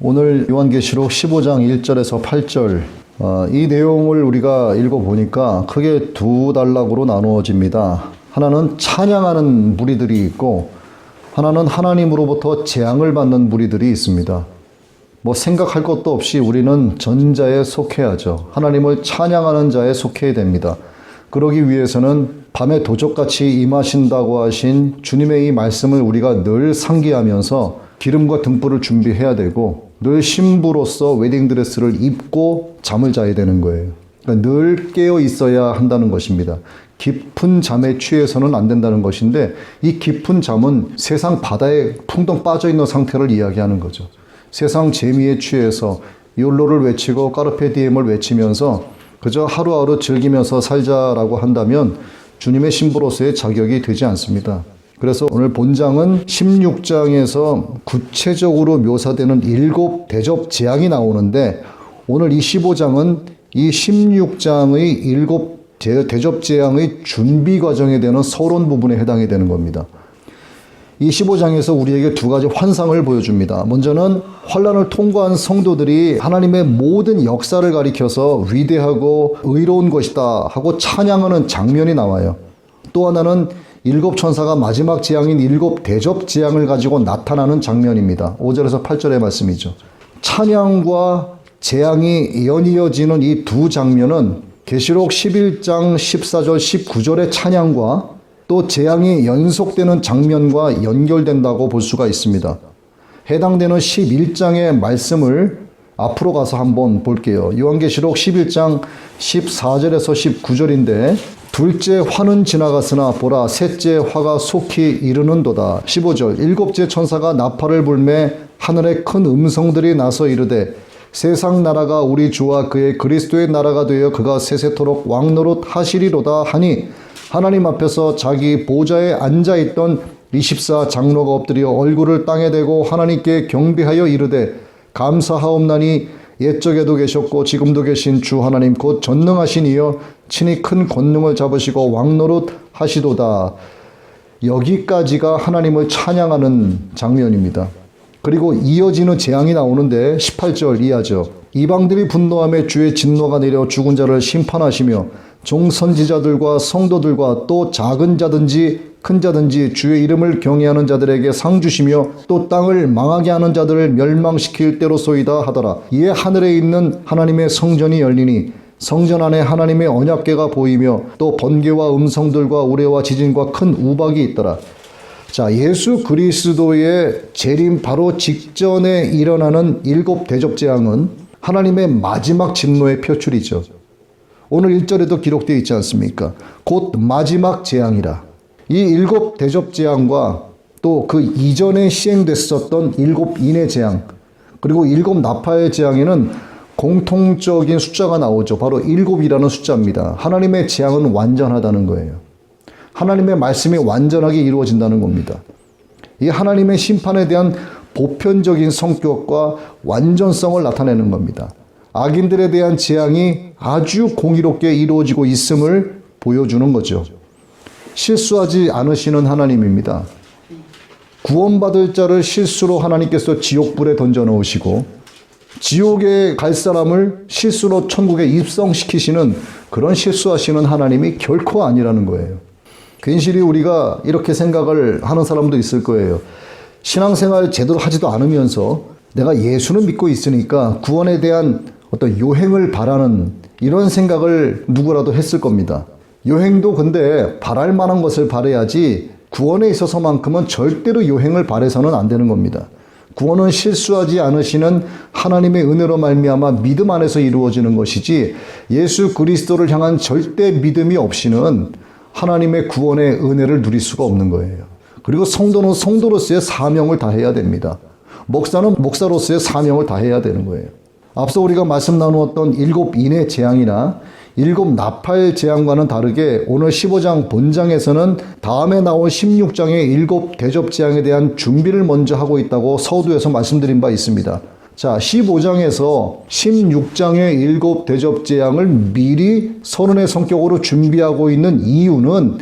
오늘 요한계시록 15장 1절에서 8절 이 내용을 우리가 읽어보니까 크게 두 단락으로 나누어집니다. 하나는 찬양하는 무리들이 있고 하나는 하나님으로부터 재앙을 받는 무리들이 있습니다. 생각할 것도 없이 우리는 전자에 속해야죠. 하나님을 찬양하는 자에 속해야 됩니다. 그러기 위해서는 밤에 도적같이 임하신다고 하신 주님의 이 말씀을 우리가 늘 상기하면서 기름과 등불을 준비해야 되고 늘 신부로서 웨딩드레스를 입고 잠을 자야 되는 거예요. 그러니까 늘 깨어 있어야 한다는 것입니다. 깊은 잠에 취해서는 안 된다는 것인데 이 깊은 잠은 세상 바다에 풍덩 빠져있는 상태를 이야기하는 거죠. 세상 재미에 취해서 욜로를 외치고 까르페 디엠을 외치면서 그저 하루하루 즐기면서 살자라고 한다면 주님의 신부로서의 자격이 되지 않습니다. 그래서 오늘 본장은 16장에서 구체적으로 묘사되는 7 대접 재앙이 나오는데 오늘 이 15장은 이 16장의 7 대접 재앙의 준비 과정에 되는 서론 부분에 해당이 되는 겁니다. 이 15장에서 우리에게 두 가지 환상을 보여줍니다. 먼저는 환난을 통과한 성도들이 하나님의 모든 역사를 가리켜서 위대하고 의로운 것이다 하고 찬양하는 장면이 나와요. 또 하나는 7 천사가 마지막 재앙인 7 대접 재앙을 가지고 나타나는 장면입니다. 5절에서 8절의 말씀이죠. 찬양과 재앙이 연이어지는 이 두 장면은 계시록 11장 14절 19절의 찬양과 또 재앙이 연속되는 장면과 연결된다고 볼 수가 있습니다. 해당되는 11장의 말씀을 앞으로 가서 한번 볼게요. 요한계시록 11장 14절에서 19절인데 둘째 화는 지나갔으나 보라 셋째 화가 속히 이르는도다. 15절 7째 천사가 나팔을 불매 하늘에 큰 음성들이 나서 이르되 세상 나라가 우리 주와 그의 그리스도의 나라가 되어 그가 세세토록 왕노릇 하시리로다 하니 하나님 앞에서 자기 보좌에 앉아있던 24 장로가 엎드려 얼굴을 땅에 대고 하나님께 경배하여 이르되 감사하옵나니 옛적에도 계셨고 지금도 계신 주 하나님 곧 전능하신 이여 친히 큰 권능을 잡으시고 왕노릇 하시도다. 여기까지가 하나님을 찬양하는 장면입니다. 그리고 이어지는 재앙이 나오는데 18절 이하죠. 이방들이 분노하며 주의 진노가 내려 죽은 자를 심판하시며 종선지자들과 성도들과 또 작은 자든지 큰 자든지 주의 이름을 경외하는 자들에게 상 주시며 또 땅을 망하게 하는 자들을 멸망시킬 때로소이다 하더라. 이에 하늘에 있는 하나님의 성전이 열리니 성전 안에 하나님의 언약궤가 보이며 또 번개와 음성들과 우레와 지진과 큰 우박이 있더라. 자, 예수 그리스도의 재림 바로 직전에 일어나는 7 대접 재앙은 하나님의 마지막 진노의 표출이죠. 오늘 1절에도 기록되어 있지 않습니까? 곧 마지막 재앙이라. 이 7 대접 재앙과 또 그 이전에 시행됐었던 7 인의 재앙 그리고 7 나팔의 재앙에는 공통적인 숫자가 나오죠. 바로 7이라는 숫자입니다. 하나님의 재앙은 완전하다는 거예요. 하나님의 말씀이 완전하게 이루어진다는 겁니다. 이 하나님의 심판에 대한 보편적인 성격과 완전성을 나타내는 겁니다. 악인들에 대한 재앙이 아주 공의롭게 이루어지고 있음을 보여주는 거죠. 실수하지 않으시는 하나님입니다. 구원받을 자를 실수로 하나님께서 지옥불에 던져 넣으시고 지옥에 갈 사람을 실수로 천국에 입성시키시는 그런 실수하시는 하나님이 결코 아니라는 거예요. 괜시리 우리가 이렇게 생각을 하는 사람도 있을 거예요. 신앙생활 제대로 하지도 않으면서 내가 예수는 믿고 있으니까 구원에 대한 어떤 요행을 바라는 이런 생각을 누구라도 했을 겁니다. 요행도 근데 바랄 만한 것을 바라야지 구원에 있어서만큼은 절대로 요행을 바라서는 안 되는 겁니다. 구원은 실수하지 않으시는 하나님의 은혜로 말미암아 믿음 안에서 이루어지는 것이지 예수 그리스도를 향한 절대 믿음이 없이는 하나님의 구원의 은혜를 누릴 수가 없는 거예요. 그리고 성도는 성도로서의 사명을 다해야 됩니다. 목사는 목사로서의 사명을 다해야 되는 거예요. 앞서 우리가 말씀 나누었던 7 인의 재앙이나 7 나팔 재앙과는 다르게 오늘 15장 본장에서는 다음에 나올 16장의 7 대접 재앙에 대한 준비를 먼저 하고 있다고 서두에서 말씀드린 바 있습니다. 자, 15장에서 16장의 7 대접 재앙을 미리 선언의 성격으로 준비하고 있는 이유는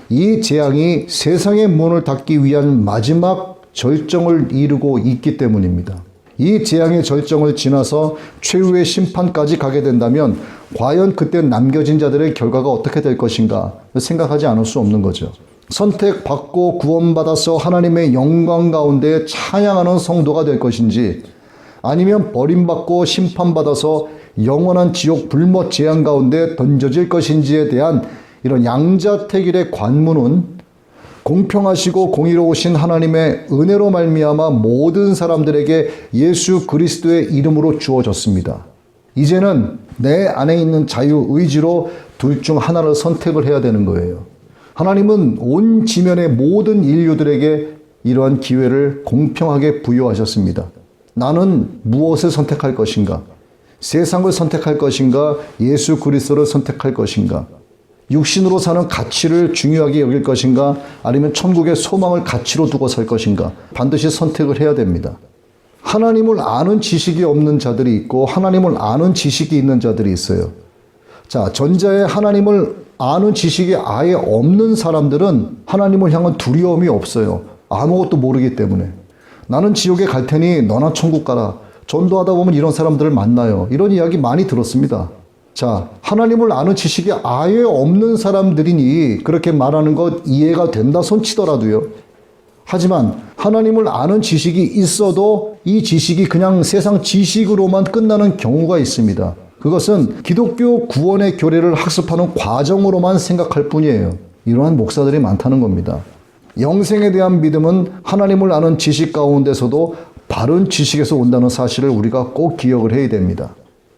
이 재앙이 세상의 문을 닫기 위한 마지막 절정을 이루고 있기 때문입니다. 이 재앙의 절정을 지나서 최후의 심판까지 가게 된다면 과연 그때 남겨진 자들의 결과가 어떻게 될 것인가 생각하지 않을 수 없는 거죠. 선택받고 구원받아서 하나님의 영광 가운데 찬양하는 성도가 될 것인지, 아니면 버림받고 심판받아서 영원한 지옥 불못 재앙 가운데 던져질 것인지에 대한 이런 양자택일의 관문은 공평하시고 공의로우신 하나님의 은혜로 말미암아 모든 사람들에게 예수 그리스도의 이름으로 주어졌습니다. 이제는 내 안에 있는 자유의지로 둘 중 하나를 선택을 해야 되는 거예요. 하나님은 온 지면의 모든 인류들에게 이러한 기회를 공평하게 부여하셨습니다. 나는 무엇을 선택할 것인가? 세상을 선택할 것인가? 예수 그리스도를 선택할 것인가? 육신으로 사는 가치를 중요하게 여길 것인가? 아니면 천국의 소망을 가치로 두고 살 것인가? 반드시 선택을 해야 됩니다. 하나님을 아는 지식이 없는 자들이 있고 하나님을 아는 지식이 있는 자들이 있어요. 자, 전자의 하나님을 아는 지식이 아예 없는 사람들은 하나님을 향한 두려움이 없어요. 아무것도 모르기 때문에. 나는 지옥에 갈 테니 너나 천국 가라. 전도하다 보면 이런 사람들을 만나요. 이런 이야기 많이 들었습니다. 자, 하나님을 아는 지식이 아예 없는 사람들이니 그렇게 말하는 것 이해가 된다 손치더라도요. 하지만 하나님을 아는 지식이 있어도 이 지식이 그냥 세상 지식으로만 끝나는 경우가 있습니다. 그것은 기독교 구원의 교리를 학습하는 과정으로만 생각할 뿐이에요. 이러한 목사들이 많다는 겁니다. 영생에 대한 믿음은 하나님을 아는 지식 가운데서도 바른 지식에서 온다는 사실을 우리가 꼭 기억을 해야 됩니다.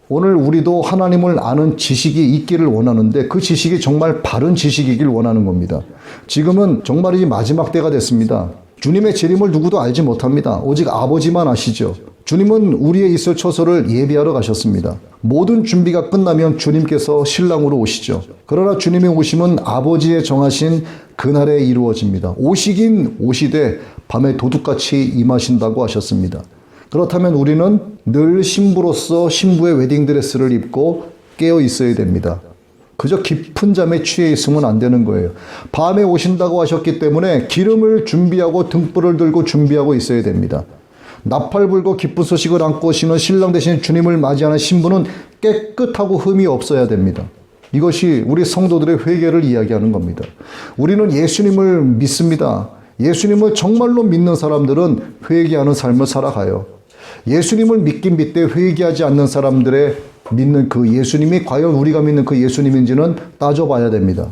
오늘 우리도 하나님을 아는 지식이 있기를 원하는데 그 지식이 정말 바른 지식이길 원하는 겁니다. 지금은 정말이지 마지막 때가 됐습니다. 주님의 재림을 누구도 알지 못합니다. 오직 아버지만 아시죠. 주님은 우리의 있을 처소를 예비하러 가셨습니다. 모든 준비가 끝나면 주님께서 신랑으로 오시죠. 그러나 주님의 오심은 아버지의 정하신 그날에 이루어집니다. 오시긴 오시되 밤에 도둑같이 임하신다고 하셨습니다. 그렇다면 우리는 늘 신부로서 신부의 웨딩드레스를 입고 깨어 있어야 됩니다. 그저 깊은 잠에 취해 있으면 안 되는 거예요. 밤에 오신다고 하셨기 때문에 기름을 준비하고 등불을 들고 준비하고 있어야 됩니다. 나팔 불고 기쁜 소식을 안고 오시는 신랑 되신 주님을 맞이하는 신부는 깨끗하고 흠이 없어야 됩니다. 이것이 우리 성도들의 회개를 이야기하는 겁니다. 우리는 예수님을 믿습니다. 예수님을 정말로 믿는 사람들은 회개하는 삶을 살아가요. 예수님을 믿긴 믿되 회개하지 않는 사람들의 믿는 그 예수님이 과연 우리가 믿는 그 예수님인지는 따져봐야 됩니다.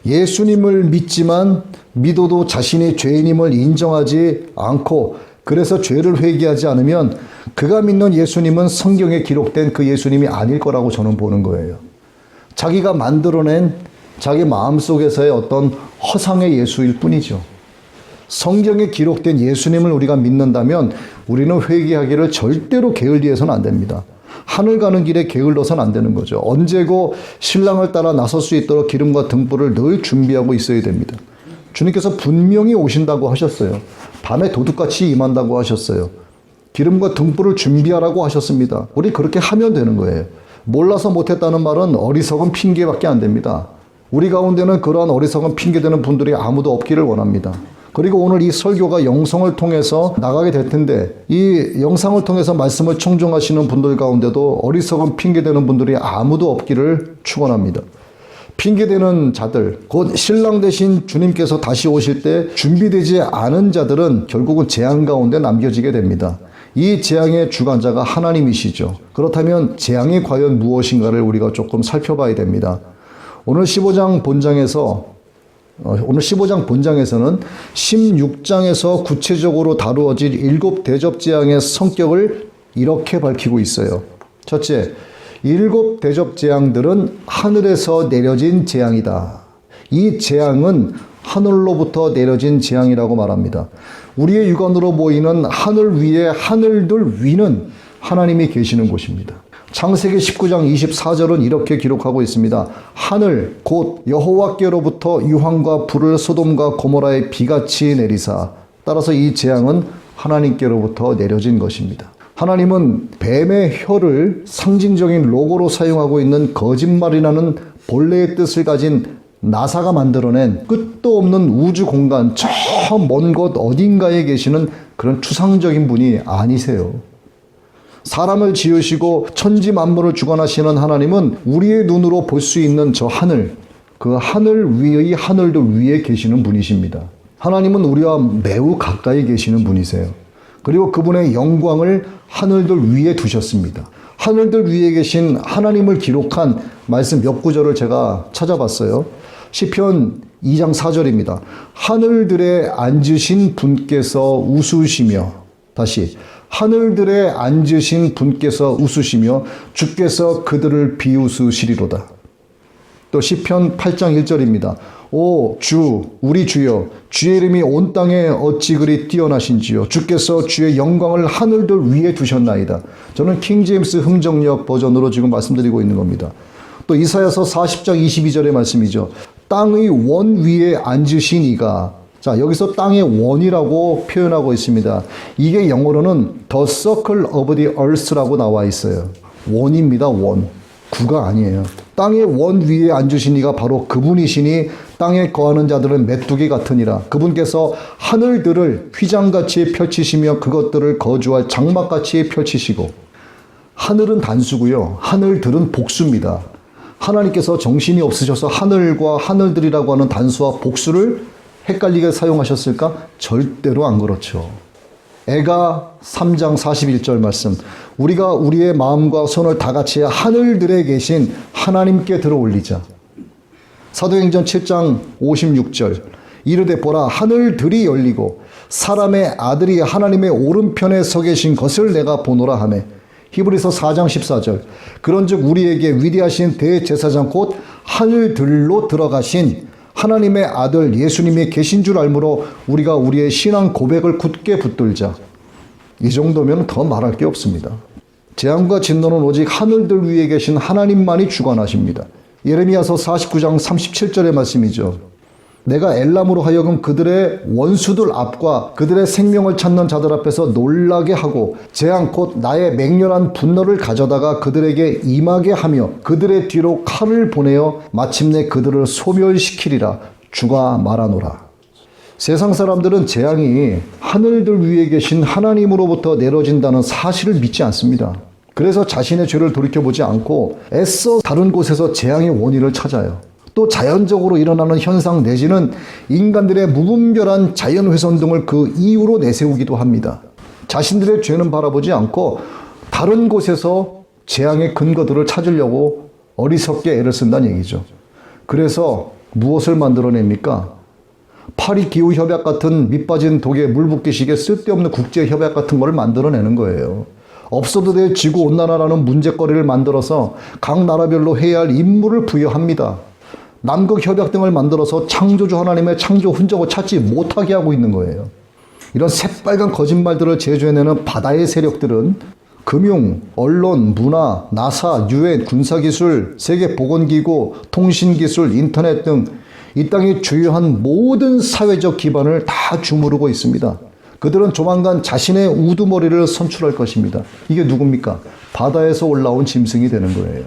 예수님을 믿지만 믿어도 자신이 죄인임을 인정하지 않고 그래서 죄를 회개하지 않으면 그가 믿는 예수님은 성경에 기록된 그 예수님이 아닐 거라고 저는 보는 거예요. 자기가 만들어낸 자기 마음속에서의 어떤 허상의 예수일 뿐이죠. 성경에 기록된 예수님을 우리가 믿는다면 우리는 회개하기를 절대로 게을리해서는 안 됩니다. 하늘 가는 길에 게을러서는 안 되는 거죠. 언제고 신랑을 따라 나설 수 있도록 기름과 등불을 늘 준비하고 있어야 됩니다. 주님께서 분명히 오신다고 하셨어요. 밤에 도둑같이 임한다고 하셨어요. 기름과 등불을 준비하라고 하셨습니다. 우리 그렇게 하면 되는 거예요. 몰라서 못했다는 말은 어리석은 핑계밖에 안 됩니다. 우리 가운데는 그러한 어리석은 핑계되는 분들이 아무도 없기를 원합니다. 그리고 오늘 이 설교가 영상을 통해서 나가게 될 텐데 이 영상을 통해서 말씀을 청중하시는 분들 가운데도 어리석은 핑계되는 분들이 아무도 없기를 축원합니다. 핑계대는 자들, 곧 신랑 되신 주님께서 다시 오실 때 준비되지 않은 자들은 결국은 재앙 가운데 남겨지게 됩니다. 이 재앙의 주관자가 하나님이시죠. 그렇다면 재앙이 과연 무엇인가를 우리가 조금 살펴봐야 됩니다. 오늘 15장 본장에서는 16장에서 구체적으로 다루어질 7 대접재앙의 성격을 이렇게 밝히고 있어요. 첫째, 7 대접재앙들은 하늘에서 내려진 재앙이다. 이 재앙은 하늘로부터 내려진 재앙이라고 말합니다. 우리의 육안으로 보이는 하늘 위에 하늘들 위는 하나님이 계시는 곳입니다. 창세기 19장 24절은 이렇게 기록하고 있습니다. 하늘 곧 여호와께로부터 유황과 불을 소돔과 고모라에 비같이 내리사. 따라서 이 재앙은 하나님께로부터 내려진 것입니다. 하나님은 뱀의 혀를 상징적인 로고로 사용하고 있는 거짓말이라는 본래의 뜻을 가진 나사가 만들어낸 끝도 없는 우주 공간 저 먼 곳 어딘가에 계시는 그런 추상적인 분이 아니세요. 사람을 지으시고 천지 만물을 주관하시는 하나님은 우리의 눈으로 볼 수 있는 저 하늘, 그 하늘 위의 하늘들 위에 계시는 분이십니다. 하나님은 우리와 매우 가까이 계시는 분이세요. 그리고 그분의 영광을 하늘들 위에 두셨습니다. 하늘들 위에 계신 하나님을 기록한 말씀 몇 구절을 제가 찾아봤어요. 시편 2장 4절입니다. 하늘들에 앉으신 분께서 웃으시며, 다시 하늘들에 앉으신 분께서 웃으시며 주께서 그들을 비웃으시리로다. 또 시편 8장 1절입니다. 오 주, 우리 주여, 주의 이름이 온 땅에 어찌 그리 뛰어나신지요. 주께서 주의 영광을 하늘들 위에 두셨나이다. 저는 킹제임스 흥정역 버전으로 지금 말씀드리고 있는 겁니다. 또 이사야서 40장 22절의 말씀이죠. 땅의 원 위에 앉으신 이가, 자, 여기서 땅의 원이라고 표현하고 있습니다. 이게 영어로는 The Circle of the Earth라고 나와 있어요. 원입니다, 원. 구가 아니에요. 땅의 원 위에 앉으신 이가 바로 그분이시니 땅에 거하는 자들은 메뚜기 같으니라. 그분께서 하늘들을 휘장같이 펼치시며 그것들을 거주할 장막같이 펼치시고. 하늘은 단수고요. 하늘들은 복수입니다. 하나님께서 정신이 없으셔서 하늘과 하늘들이라고 하는 단수와 복수를 헷갈리게 사용하셨을까? 절대로 안 그렇죠. 애가 3장 41절 말씀. 우리가 우리의 마음과 손을 다 같이 하늘들에 계신 하나님께 들어 올리자. 사도행전 7장 56절. 이르되 보라 하늘들이 열리고 사람의 아들이 하나님의 오른편에 서 계신 것을 내가 보노라 하매. 히브리서 4장 14절. 그런즉 우리에게 위대하신 대제사장 곧 하늘들로 들어가신 하나님의 아들 예수님이 계신 줄 알므로 우리가 우리의 신앙 고백을 굳게 붙들자. 이 정도면 더 말할 게 없습니다. 재앙과 진노는 오직 하늘들 위에 계신 하나님만이 주관하십니다. 예레미야서 49장 37절의 말씀이죠. 내가 엘람으로 하여금 그들의 원수들 앞과 그들의 생명을 찾는 자들 앞에서 놀라게 하고 재앙 곧 나의 맹렬한 분노를 가져다가 그들에게 임하게 하며 그들의 뒤로 칼을 보내어 마침내 그들을 소멸시키리라. 주가 말하노라. 세상 사람들은 재앙이 하늘들 위에 계신 하나님으로부터 내려진다는 사실을 믿지 않습니다. 그래서 자신의 죄를 돌이켜보지 않고 애써 다른 곳에서 재앙의 원인을 찾아요. 또 자연적으로 일어나는 현상 내지는 인간들의 무분별한 자연훼손 등을 그 이유로 내세우기도 합니다. 자신들의 죄는 바라보지 않고 다른 곳에서 재앙의 근거들을 찾으려고 어리석게 애를 쓴다는 얘기죠. 그래서 무엇을 만들어냅니까? 파리기후협약 같은 밑빠진 독에 물 붓기식의 쓸데없는 국제협약 같은 걸 만들어내는 거예요. 없어도 될 지구온난화라는 문제거리를 만들어서 각 나라별로 해야 할 임무를 부여합니다. 남극협약 등을 만들어서 창조주 하나님의 창조 흔적을 찾지 못하게 하고 있는 거예요. 이런 새빨간 거짓말들을 제조해내는 바다의 세력들은 금융, 언론, 문화, 나사, 유엔, 군사기술, 세계보건기구, 통신기술, 인터넷 등 이 땅의 주요한 모든 사회적 기반을 다 주무르고 있습니다. 그들은 조만간 자신의 우두머리를 선출할 것입니다. 이게 누굽니까? 바다에서 올라온 짐승이 되는 거예요.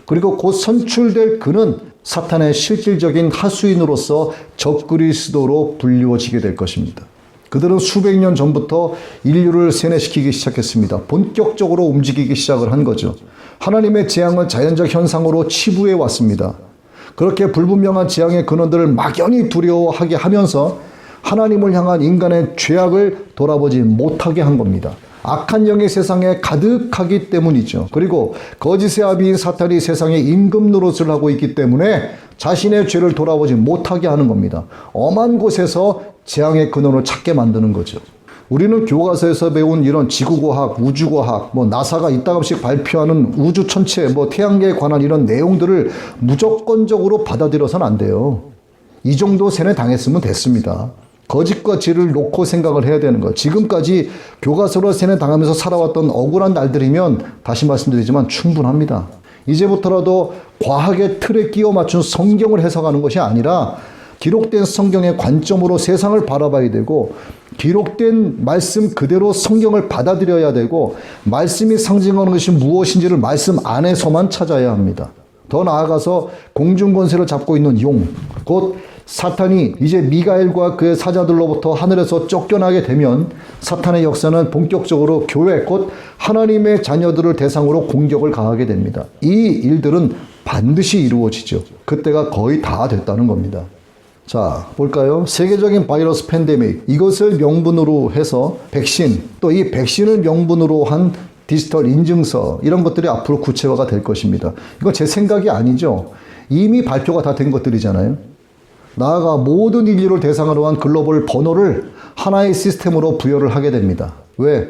그리고 곧 선출될 그는 사탄의 실질적인 하수인으로서 적그리스도로 불리워지게 될 것입니다. 그들은 수백 년 전부터 인류를 세뇌시키기 시작했습니다. 본격적으로 움직이기 시작을 한 거죠. 하나님의 재앙을 자연적 현상으로 치부해 왔습니다. 그렇게 불분명한 재앙의 근원들을 막연히 두려워하게 하면서 하나님을 향한 인간의 죄악을 돌아보지 못하게 한 겁니다. 악한 영의 세상에 가득하기 때문이죠. 그리고 거짓의 아비인 사탄이 세상에 임금 노릇을 하고 있기 때문에 자신의 죄를 돌아보지 못하게 하는 겁니다. 엄한 곳에서 재앙의 근원을 찾게 만드는 거죠. 우리는 교과서에서 배운 이런 지구과학, 우주과학, 나사가 이따금씩 발표하는 우주 천체, 태양계에 관한 이런 내용들을 무조건적으로 받아들여서는 안 돼요. 이 정도 세뇌 당했으면 됐습니다. 거짓과 진리를 놓고 생각을 해야 되는 거예요. 지금까지 교과서로 세뇌 당하면서 살아왔던 억울한 날들이면 다시 말씀드리지만 충분합니다. 이제부터라도 과학의 틀에 끼워 맞춘 성경을 해석하는 것이 아니라 기록된 성경의 관점으로 세상을 바라봐야 되고 기록된 말씀 그대로 성경을 받아들여야 되고 말씀이 상징하는 것이 무엇인지를 말씀 안에서만 찾아야 합니다. 더 나아가서 공중권세를 잡고 있는 용, 곧 사탄이 이제 미가엘과 그의 사자들로부터 하늘에서 쫓겨나게 되면 사탄의 역사는 본격적으로 교회 곧 하나님의 자녀들을 대상으로 공격을 가하게 됩니다. 이 일들은 반드시 이루어지죠. 그때가 거의 다 됐다는 겁니다. 자, 볼까요? 세계적인 바이러스 팬데믹, 이것을 명분으로 해서 백신, 또 이 백신을 명분으로 한 디지털 인증서, 이런 것들이 앞으로 구체화가 될 것입니다. 이건 제 생각이 아니죠. 이미 발표가 다 된 것들이잖아요. 나아가 모든 인류를 대상으로 한 글로벌 번호를 하나의 시스템으로 부여를 하게 됩니다. 왜?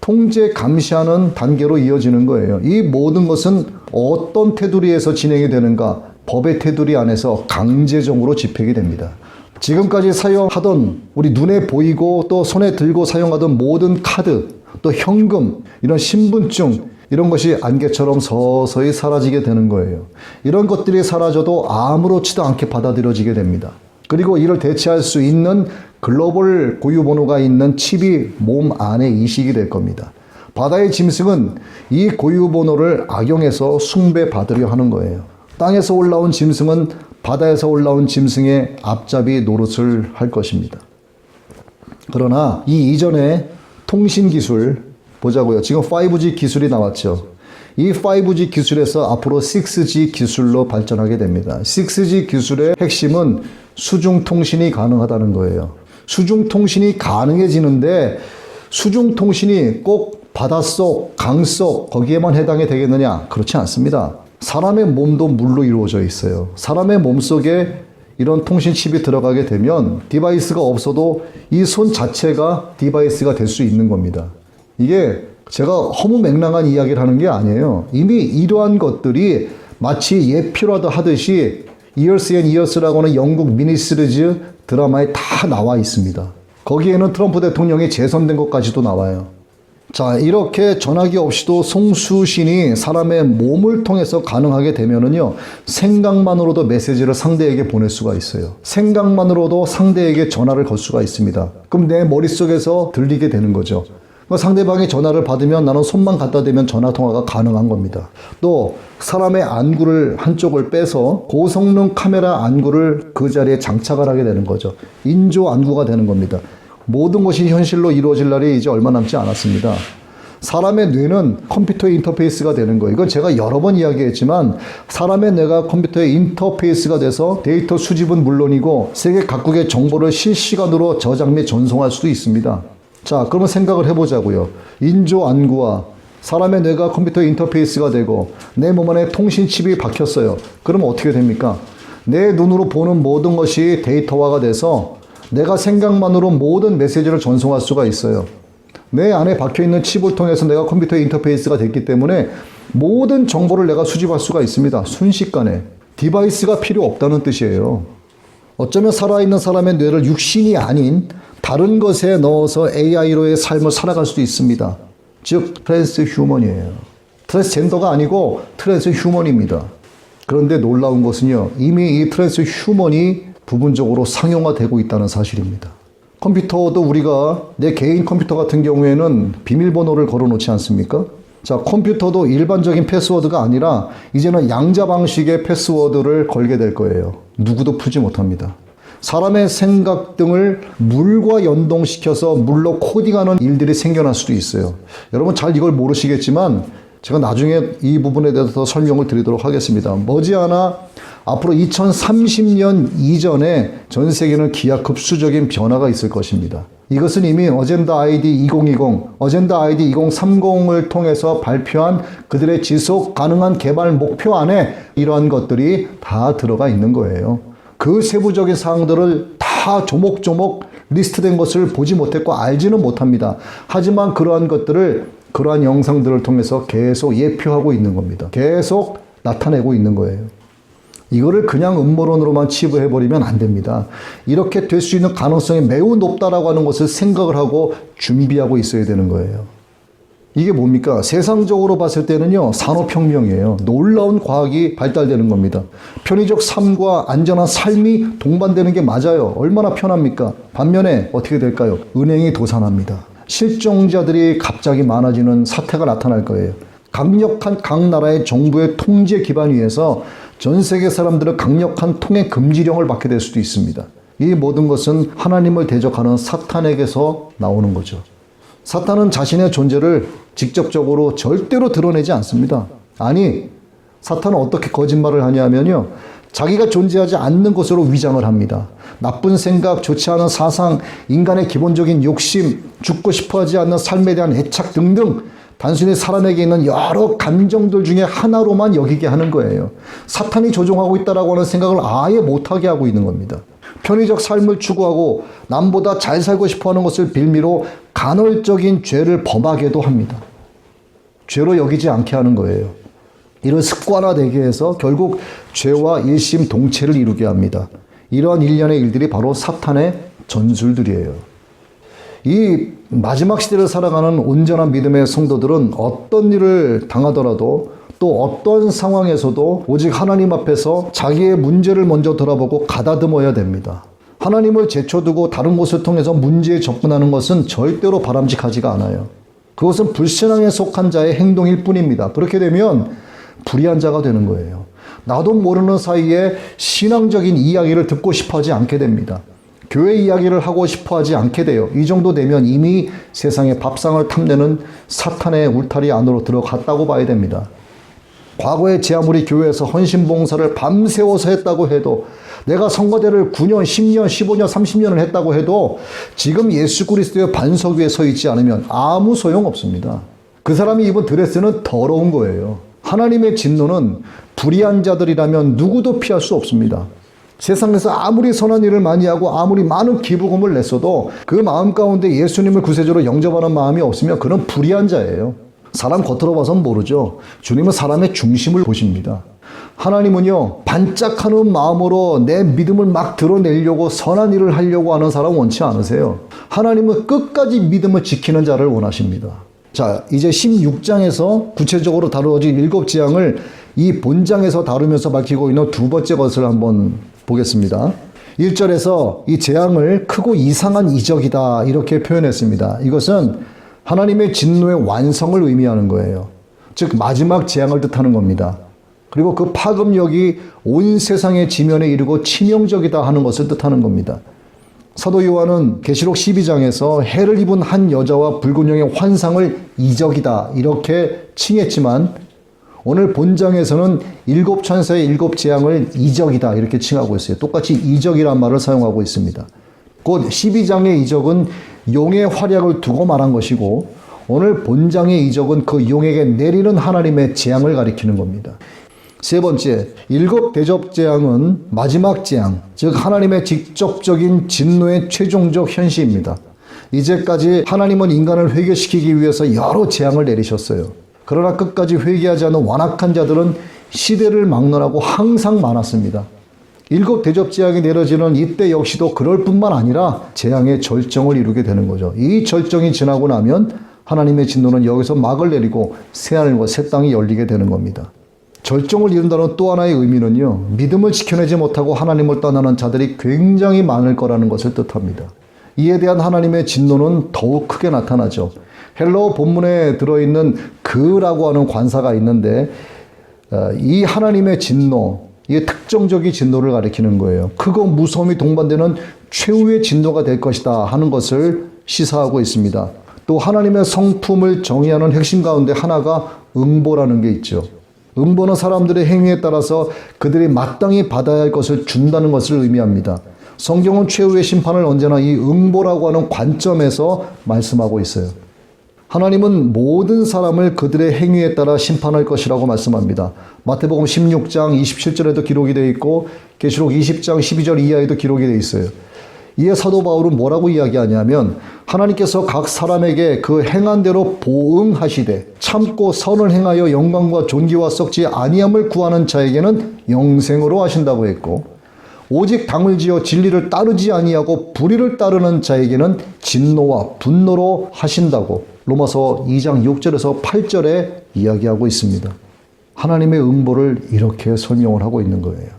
통제, 감시하는 단계로 이어지는 거예요. 이 모든 것은 어떤 테두리에서 진행이 되는가? 법의 테두리 안에서 강제적으로 집행이 됩니다. 지금까지 사용하던, 우리 눈에 보이고 또 손에 들고 사용하던 모든 카드, 또 현금, 이런 신분증, 이런 것이 안개처럼 서서히 사라지게 되는 거예요. 이런 것들이 사라져도 아무렇지도 않게 받아들여지게 됩니다. 그리고 이를 대체할 수 있는 글로벌 고유번호가 있는 칩이 몸 안에 이식이 될 겁니다. 바다의 짐승은 이 고유번호를 악용해서 숭배받으려 하는 거예요. 땅에서 올라온 짐승은 바다에서 올라온 짐승의 앞잡이 노릇을 할 것입니다. 그러나 이 이전에 통신기술 보자고요. 지금 5G 기술이 나왔죠. 이 5G 기술에서 앞으로 6G 기술로 발전하게 됩니다. 6G 기술의 핵심은 수중통신이 가능하다는 거예요. 수중통신이 가능해지는데 수중통신이 꼭 바닷속, 강속 거기에만 해당이 되겠느냐? 그렇지 않습니다. 사람의 몸도 물로 이루어져 있어요. 사람의 몸속에 이런 통신칩이 들어가게 되면 디바이스가 없어도 이 손 자체가 디바이스가 될 수 있는 겁니다. 이게 제가 허무맹랑한 이야기를 하는 게 아니에요. 이미 이러한 것들이 마치 예표라도 하듯이 Years and Years라고 하는 영국 미니시리즈 드라마에 다 나와 있습니다. 거기에는 트럼프 대통령이 재선된 것까지도 나와요. 자, 이렇게 전화기 없이도 송수신이 사람의 몸을 통해서 가능하게 되면은요, 생각만으로도 메시지를 상대에게 보낼 수가 있어요. 생각만으로도 상대에게 전화를 걸 수가 있습니다. 그럼 내 머릿속에서 들리게 되는 거죠. 상대방이 전화를 받으면 나는 손만 갖다 대면 전화 통화가 가능한 겁니다. 또 사람의 안구를 한쪽을 빼서 고성능 카메라 안구를 그 자리에 장착을 하게 되는 거죠. 인조 안구가 되는 겁니다. 모든 것이 현실로 이루어질 날이 이제 얼마 남지 않았습니다. 사람의 뇌는 컴퓨터의 인터페이스가 되는 거예요. 이건 제가 여러 번 이야기했지만 사람의 뇌가 컴퓨터의 인터페이스가 돼서 데이터 수집은 물론이고 세계 각국의 정보를 실시간으로 저장 및 전송할 수도 있습니다. 자, 그러면 생각을 해보자고요. 인조 안구와 사람의 뇌가 컴퓨터의 인터페이스가 되고 내 몸 안에 통신칩이 박혔어요. 그러면 어떻게 됩니까? 내 눈으로 보는 모든 것이 데이터화가 돼서 내가 생각만으로 모든 메시지를 전송할 수가 있어요. 내 안에 박혀있는 칩을 통해서 내가 컴퓨터의 인터페이스가 됐기 때문에 모든 정보를 내가 수집할 수가 있습니다. 순식간에. 디바이스가 필요 없다는 뜻이에요. 어쩌면 살아있는 사람의 뇌를 육신이 아닌 다른 것에 넣어서 AI로의 삶을 살아갈 수도 있습니다. 즉 트랜스휴먼이에요. 트랜스젠더가 아니고 트랜스휴먼입니다. 그런데 놀라운 것은요, 이미 이 트랜스휴먼이 부분적으로 상용화되고 있다는 사실입니다. 컴퓨터도 우리가 내 개인 컴퓨터 같은 경우에는 비밀번호를 걸어놓지 않습니까? 자, 컴퓨터도 일반적인 패스워드가 아니라 이제는 양자 방식의 패스워드를 걸게 될 거예요. 누구도 풀지 못합니다. 사람의 생각 등을 물과 연동시켜서 물로 코딩하는 일들이 생겨날 수도 있어요. 여러분 잘 이걸 모르시겠지만 제가 나중에 이 부분에 대해서 설명을 드리도록 하겠습니다. 머지않아 앞으로 2030년 이전에 전 세계는 기하급수적인 변화가 있을 것입니다. 이것은 이미 어젠다 ID 2020, 어젠다 ID 2030을 통해서 발표한 그들의 지속 가능한 개발 목표 안에 이러한 것들이 다 들어가 있는 거예요. 그 세부적인 사항들을 다 조목조목 리스트된 것을 보지 못했고 알지는 못합니다. 하지만 그러한 것들을 그러한 영상들을 통해서 계속 예표하고 있는 겁니다. 계속 나타내고 있는 거예요. 이거를 그냥 음모론으로만 치부해버리면 안 됩니다. 이렇게 될 수 있는 가능성이 매우 높다라고 하는 것을 생각을 하고 준비하고 있어야 되는 거예요. 이게 뭡니까? 세상적으로 봤을 때는요, 산업혁명이에요. 놀라운 과학이 발달되는 겁니다. 편의적 삶과 안전한 삶이 동반되는 게 맞아요. 얼마나 편합니까? 반면에 어떻게 될까요? 은행이 도산합니다. 실종자들이 갑자기 많아지는 사태가 나타날 거예요. 강력한 각 나라의 정부의 통제 기반 위에서 전 세계 사람들은 강력한 통행 금지령을 받게 될 수도 있습니다. 이 모든 것은 하나님을 대적하는 사탄에게서 나오는 거죠. 사탄은 자신의 존재를 직접적으로 절대로 드러내지 않습니다. 아니, 사탄은 어떻게 거짓말을 하냐면요, 자기가 존재하지 않는 것으로 위장을 합니다. 나쁜 생각, 좋지 않은 사상, 인간의 기본적인 욕심, 죽고 싶어하지 않는 삶에 대한 애착 등등 단순히 사람에게 있는 여러 감정들 중에 하나로만 여기게 하는 거예요. 사탄이 조종하고 있다라고 하는 생각을 아예 못하게 하고 있는 겁니다. 편의적 삶을 추구하고 남보다 잘 살고 싶어하는 것을 빌미로 간헐적인 죄를 범하게도 합니다. 죄로 여기지 않게 하는 거예요. 이를 습관화되게 해서 결국 죄와 일심동체를 이루게 합니다. 이러한 일련의 일들이 바로 사탄의 전술들이에요. 이 마지막 시대를 살아가는 온전한 믿음의 성도들은 어떤 일을 당하더라도 또 어떤 상황에서도 오직 하나님 앞에서 자기의 문제를 먼저 돌아보고 가다듬어야 됩니다. 하나님을 제쳐두고 다른 곳을 통해서 문제에 접근하는 것은 절대로 바람직하지가 않아요. 그것은 불신앙에 속한 자의 행동일 뿐입니다. 그렇게 되면 불의한 자가 되는 거예요. 나도 모르는 사이에 신앙적인 이야기를 듣고 싶어하지 않게 됩니다. 교회 이야기를 하고 싶어하지 않게 돼요. 이 정도 되면 이미 세상의 밥상을 탐내는 사탄의 울타리 안으로 들어갔다고 봐야 됩니다. 과거에 제 아무리 교회에서 헌신봉사를 밤새워서 했다고 해도, 내가 선거대를 9년, 10년, 15년, 30년을 했다고 해도 지금 예수 그리스도의 반석 위에 서 있지 않으면 아무 소용없습니다. 그 사람이 입은 드레스는 더러운 거예요. 하나님의 진노는 불의한 자들이라면 누구도 피할 수 없습니다. 세상에서 아무리 선한 일을 많이 하고 아무리 많은 기부금을 냈어도 그 마음 가운데 예수님을 구세주로 영접하는 마음이 없으면 그는 불의한 자예요. 사람 겉으로 봐서는 모르죠. 주님은 사람의 중심을 보십니다. 하나님은요, 반짝하는 마음으로 내 믿음을 막 드러내려고 선한 일을 하려고 하는 사람 원치 않으세요. 하나님은 끝까지 믿음을 지키는 자를 원하십니다. 자, 이제 16장에서 구체적으로 다루어진 7재앙을 이 본장에서 다루면서 밝히고 있는 두 번째 것을 한번 보겠습니다. 1절에서 이 재앙을 크고 이상한 이적이다 이렇게 표현했습니다. 이것은 하나님의 진노의 완성을 의미하는 거예요. 즉 마지막 재앙을 뜻하는 겁니다. 그리고 그 파급력이 온 세상의 지면에 이르고 치명적이다 하는 것을 뜻하는 겁니다. 사도 요한은 계시록 12장에서 해를 입은 한 여자와 붉은 용의 환상을 이적이다 이렇게 칭했지만, 오늘 본장에서는 7천사의 7재앙을 이적이다 이렇게 칭하고 있어요. 똑같이 이적이란 말을 사용하고 있습니다. 곧 12장의 이적은 용의 활약을 두고 말한 것이고, 오늘 본장의 이적은 그 용에게 내리는 하나님의 재앙을 가리키는 겁니다. 세 번째, 7 대접재앙은 마지막 재앙, 즉 하나님의 직접적인 진노의 최종적 현시입니다. 이제까지 하나님은 인간을 회개시키기 위해서 여러 재앙을 내리셨어요. 그러나 끝까지 회개하지 않는 완악한 자들은 시대를 막론하고 항상 많았습니다. 7 대접재앙이 내려지는 이때 역시도 그럴 뿐만 아니라 재앙의 절정을 이루게 되는 거죠. 이 절정이 지나고 나면 하나님의 진노는 여기서 막을 내리고 새하늘과 새 땅이 열리게 되는 겁니다. 절정을 이룬다는 또 하나의 의미는요, 믿음을 지켜내지 못하고 하나님을 떠나는 자들이 굉장히 많을 거라는 것을 뜻합니다. 이에 대한 하나님의 진노는 더욱 크게 나타나죠. 헬라어 본문에 들어있는 그라고 하는 관사가 있는데, 이 하나님의 진노, 이게 특정적인 진노를 가리키는 거예요. 크고 무서움이 동반되는 최후의 진노가 될 것이다 하는 것을 시사하고 있습니다. 또 하나님의 성품을 정의하는 핵심 가운데 하나가 응보라는 게 있죠. 응보는 사람들의 행위에 따라서 그들이 마땅히 받아야 할 것을 준다는 것을 의미합니다. 성경은 최후의 심판을 언제나 이 응보라고 하는 관점에서 말씀하고 있어요. 하나님은 모든 사람을 그들의 행위에 따라 심판할 것이라고 말씀합니다. 마태복음 16장 27절에도 기록이 되어 있고 계시록 20장 12절 이하에도 기록이 되어 있어요. 이에 사도 바울은 뭐라고 이야기하냐면, 하나님께서 각 사람에게 그 행한 대로 보응하시되 참고 선을 행하여 영광과 존귀와 썩지 아니함을 구하는 자에게는 영생으로 하신다고 했고, 오직 당을 지어 진리를 따르지 아니하고 불의를 따르는 자에게는 진노와 분노로 하신다고 로마서 2장 6절에서 8절에 이야기하고 있습니다. 하나님의 응보를 이렇게 설명을 하고 있는 거예요.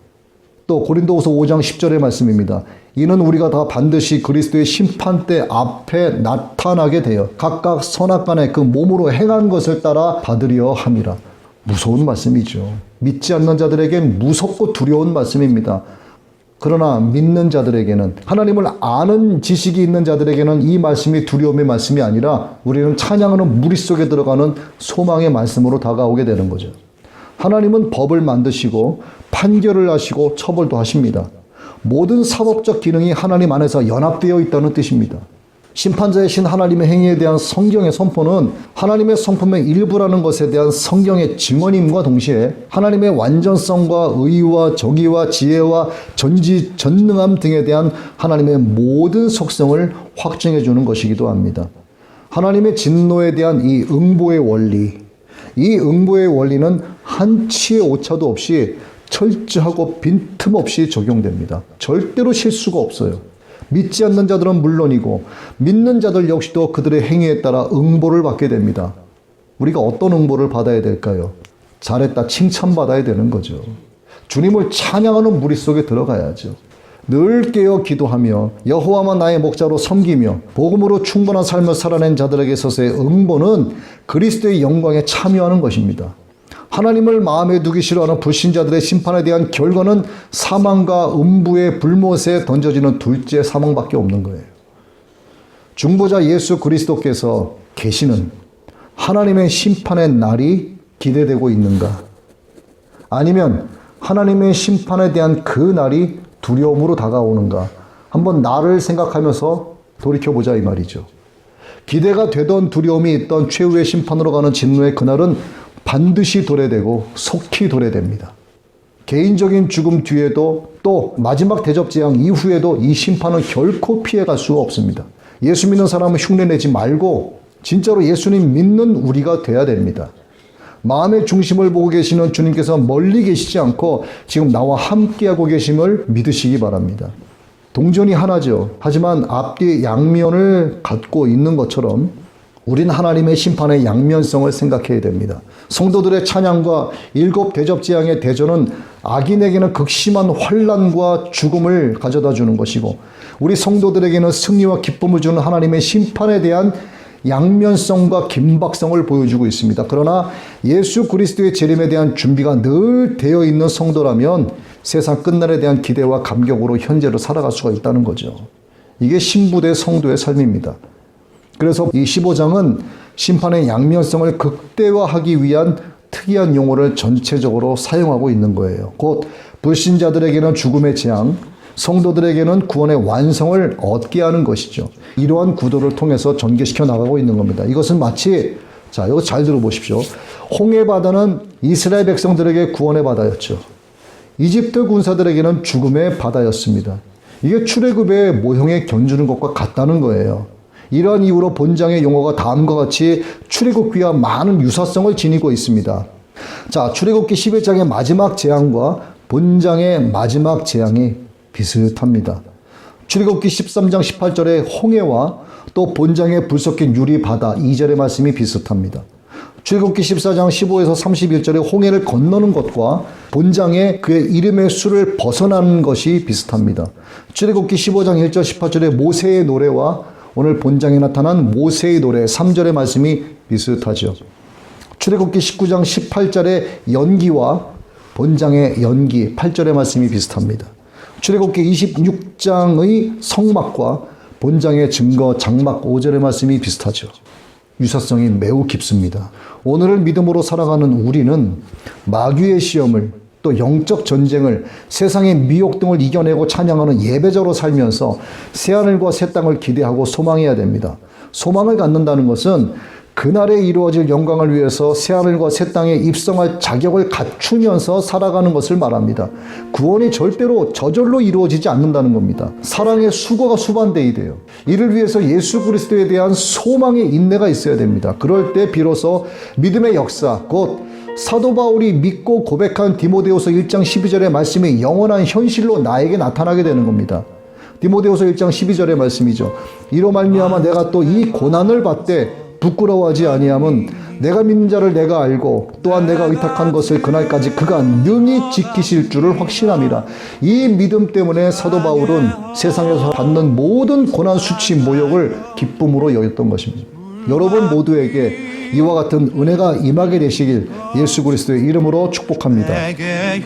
또 고린도후서 5장 10절의 말씀입니다. 이는 우리가 다 반드시 그리스도의 심판대 앞에 나타나게 되어 각각 선악간에 그 몸으로 행한 것을 따라 받으려 함이라. 무서운 말씀이죠. 믿지 않는 자들에겐 무섭고 두려운 말씀입니다. 그러나 믿는 자들에게는, 하나님을 아는 지식이 있는 자들에게는 이 말씀이 두려움의 말씀이 아니라 우리는 찬양하는 무리 속에 들어가는 소망의 말씀으로 다가오게 되는 거죠. 하나님은 법을 만드시고 판결을 하시고 처벌도 하십니다. 모든 사법적 기능이 하나님 안에서 연합되어 있다는 뜻입니다. 심판자이신 하나님의 행위에 대한 성경의 선포는 하나님의 성품의 일부라는 것에 대한 성경의 증언임과 동시에 하나님의 완전성과 의와 정의와 지혜와 전지전능함 등에 대한 하나님의 모든 속성을 확증해 주는 것이기도 합니다. 하나님의 진노에 대한 이 응보의 원리, 이 응보의 원리는 한치의 오차도 없이 철저하고 빈틈없이 적용됩니다. 절대로 실수가 없어요. 믿지 않는 자들은 물론이고 믿는 자들 역시도 그들의 행위에 따라 응보를 받게 됩니다. 우리가 어떤 응보를 받아야 될까요? 잘했다 칭찬받아야 되는 거죠. 주님을 찬양하는 무리 속에 들어가야죠. 늘 깨어 기도하며 여호와만 나의 목자로 섬기며 복음으로 충분한 삶을 살아낸 자들에게 있어서의 응보는 그리스도의 영광에 참여하는 것입니다. 하나님을 마음에 두기 싫어하는 불신자들의 심판에 대한 결과는 사망과 음부의 불못에 던져지는 둘째 사망밖에 없는 거예요. 중보자 예수 그리스도께서 계시는 하나님의 심판의 날이 기대되고 있는가? 아니면 하나님의 심판에 대한 그 날이 두려움으로 다가오는가? 한번 나를 생각하면서 돌이켜보자 이 말이죠. 기대가 되던 두려움이 있던 최후의 심판으로 가는 진노의 그날은 반드시 도래되고 속히 도래됩니다. 개인적인 죽음 뒤에도 또 마지막 대접재앙 이후에도 이 심판은 결코 피해갈 수가 없습니다. 예수 믿는 사람은 흉내내지 말고 진짜로 예수님 믿는 우리가 돼야 됩니다. 마음의 중심을 보고 계시는 주님께서 멀리 계시지 않고 지금 나와 함께하고 계심을 믿으시기 바랍니다. 동전이 하나죠. 하지만 앞뒤 양면을 갖고 있는 것처럼 우린 하나님의 심판의 양면성을 생각해야 됩니다. 성도들의 찬양과 일곱 대접재앙의 대전은 악인에게는 극심한 환난과 죽음을 가져다 주는 것이고 우리 성도들에게는 승리와 기쁨을 주는 하나님의 심판에 대한 양면성과 긴박성을 보여주고 있습니다. 그러나 예수 그리스도의 재림에 대한 준비가 늘 되어 있는 성도라면 세상 끝날에 대한 기대와 감격으로 현재로 살아갈 수가 있다는 거죠. 이게 신부대 성도의 삶입니다. 그래서 이 15장은 심판의 양면성을 극대화하기 위한 특이한 용어를 전체적으로 사용하고 있는 거예요. 곧 불신자들에게는 죽음의 재앙, 성도들에게는 구원의 완성을 얻게 하는 것이죠. 이러한 구도를 통해서 전개시켜 나가고 있는 겁니다. 이것은 마치, 자, 이거 잘 들어보십시오. 홍해바다는 이스라엘 백성들에게 구원의 바다였죠. 이집트 군사들에게는 죽음의 바다였습니다. 이게 출애굽의 모형에 견주는 것과 같다는 거예요. 이러한 이유로 본장의 용어가 다음과 같이 출애굽기와 많은 유사성을 지니고 있습니다. 자, 출애굽기 11장의 마지막 재앙과 본장의 마지막 재앙이 비슷합니다. 출애굽기 13장 18절의 홍해와 또 본장의 불 섞인 유리 바다 2절의 말씀이 비슷합니다. 출애굽기 14장 15에서 31절의 홍해를 건너는 것과 본장의 그의 이름의 수를 벗어나는 것이 비슷합니다. 출애굽기 15장 1절 18절의 모세의 노래와 오늘 본장에 나타난 모세의 노래 3절의 말씀이 비슷하죠. 출애굽기 19장 18절의 연기와 본장의 연기 8절의 말씀이 비슷합니다. 출애굽기 26장의 성막과 본장의 증거 장막 5절의 말씀이 비슷하죠. 유사성이 매우 깊습니다. 오늘을 믿음으로 살아가는 우리는 마귀의 시험을 또 영적 전쟁을 세상의 미혹 등을 이겨내고 찬양하는 예배자로 살면서 새하늘과 새 땅을 기대하고 소망해야 됩니다. 소망을 갖는다는 것은 그날에 이루어질 영광을 위해서 새하늘과 새 땅에 입성할 자격을 갖추면서 살아가는 것을 말합니다. 구원이 절대로 저절로 이루어지지 않는다는 겁니다. 사랑의 수고가 수반돼야 돼요. 이를 위해서 예수 그리스도에 대한 소망의 인내가 있어야 됩니다. 그럴 때 비로소 믿음의 역사, 곧 사도 바울이 믿고 고백한 디모데후서 1장 12절의 말씀이 영원한 현실로 나에게 나타나게 되는 겁니다. 디모데후서 1장 12절의 말씀이죠. 이로 말미암아 내가 또 이 고난을 받되 부끄러워하지 아니함은 내가 믿는 자를 내가 알고 또한 내가 의탁한 것을 그날까지 그가 능히 지키실 줄을 확신함이라. 이 믿음 때문에 사도 바울은 세상에서 받는 모든 고난, 수치, 모욕을 기쁨으로 여겼던 것입니다. 여러분 모두에게 이와 같은 은혜가 임하게 되시길 예수 그리스도의 이름으로 축복합니다. 내게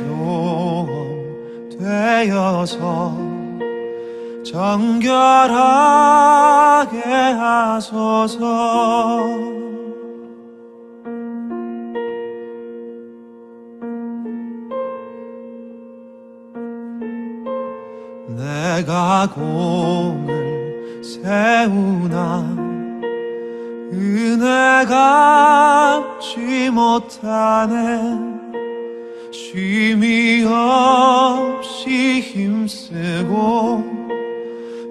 되어서 정결하게 하소서. 내가 공을 세우나 은혜가 갚지 못하네. 쉼이 없이 힘쓰고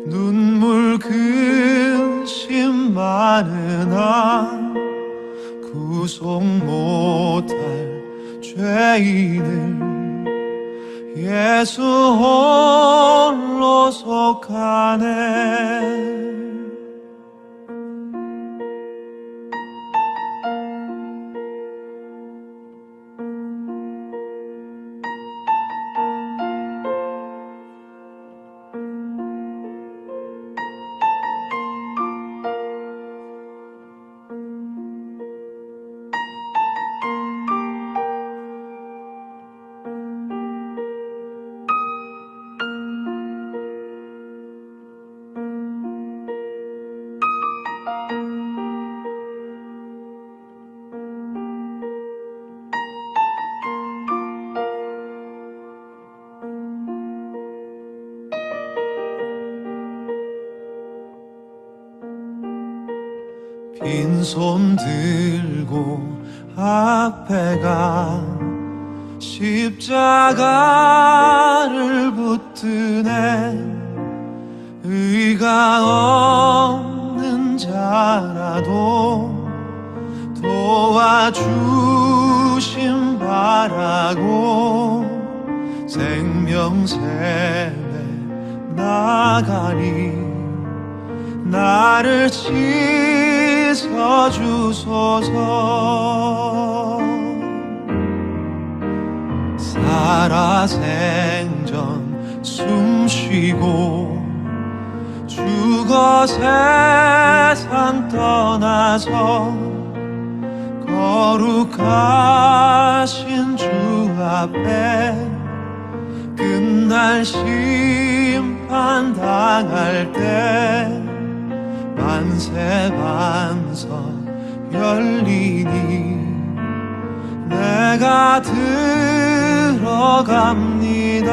눈물 근심 많으나 구속 못할 죄인을 예수 홀로 속하네. 빈손 들고 앞에 가 십자가를 붙드네. 의가 없는 자라도 도와주심 바라고 생명샘에 나가니 나를 씻어주소서. 살아생전 숨쉬고 죽어 세상 떠나서 거룩하신 주 앞에 끝날 심판 당할 때 만세반석 열리니 내가 들어갑니다.